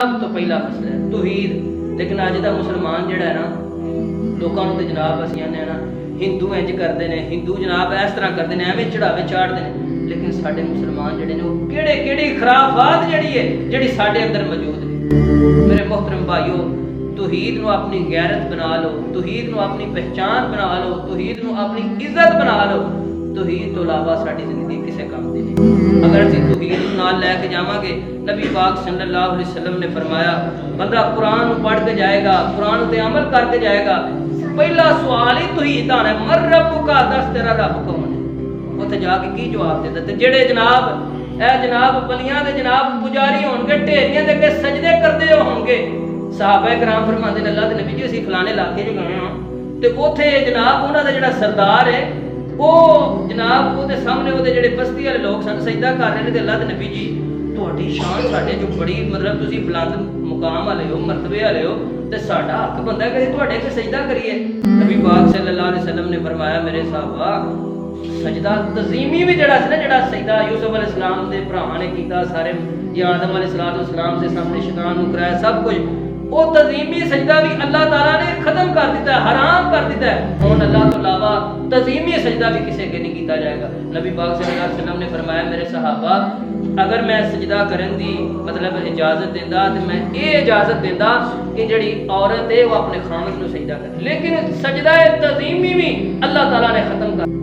सब तो पहला मसला है तौहीद। लेकिन अज का मुसलमान जिहड़ा है ना, लोगों को जनाब असीं आने ना हिंदू इंज करते हैं, हिंदू जनाब इस तरह करते हैं, एवें चढ़ावे चाढ़ते हैं। लेकिन साडे मुसलमान जिहड़े ने वो किहड़े किहड़ी खराफात जिहड़ी है जिहड़ी साडे अंदर मौजूद है। मेरे मोहतरम भाईओ, तौहीद नूं अपनी गैरत बना लो, तौहीद नूं अपनी पहचान बना लो, तौहीद नूं अपनी इज्जत बना लो। तौहीद तो इलावा साडी जिंदगी किसी काम की नहीं। अगर असीं तौहीद नूं नाल लैके जावांगे, नबी पाक सल्लल्लाहु अलैहि वसल्लम ने फरमाया बंदा कुरान पढ़ के जाएगा, कुरान ते अमल करके जाएगा, पहला सवाल ही तौहीद आना है, मर रब्बुका, दस तेरा रब कौन है। उत्थे जाके की जवाब देता। ते जेड़े जनाब बलियां दे जनाब पुजारी होणगे, ढेरियां दे अगे सजदे करदे होणगे, सहाबा कराम फरमांदे ने अल्लाह दे नबी जी असीं फलाने इलाके च गए हां ते उत्थे जनाब उन्हां दा जिहड़ा सरदार है वो जनाब वो सामने वो जेडे बस्ती वाले लोग सन सजदा कर रहे हैं। अल्लाह के नबी जी तुहाडी शान साडे जो बड़ी मतलब तुसीं बुलंद मुकाम वाले हो, मरतबे वाले हो, ते साडा हक बनदा है कि तुहाडे अगे सजदा करिए। नबी पाक सल्लल्लाहु अलैहि वसल्लम ने फरमाया मेरे साहबा सजदा तज़ीमी भी जड़ा सी ना, जड़ा सजदा यूसुफ अलैहिस्सलाम दे भरावां ने कीता, सारे या आदम अलैहिस्सलाम दे सामने शैतान नूं कराया, सब कुछ वो तज़ीमी सजदा भी अल्लाह ताला ने खत्म कर दिता है, हराम कर दिता है। हुण अल्लाह तो अलावा तज़ीमी सजदा भी किसी अगे नहीं किया जाएगा। नबी पाक सल्लल्लाहु अलैहि वसल्लम ने फरमाया मेरे सहाबा अगर मैं सजदा करन दी मतलब इजाजत देंदा तो मैं ये इजाजत देंदा कि जिहड़ी औरत है वो अपने खामद नूं सजदा करे, लेकिन सजदा तज़ीमी भी अल्लाह ताला ने खत्म कर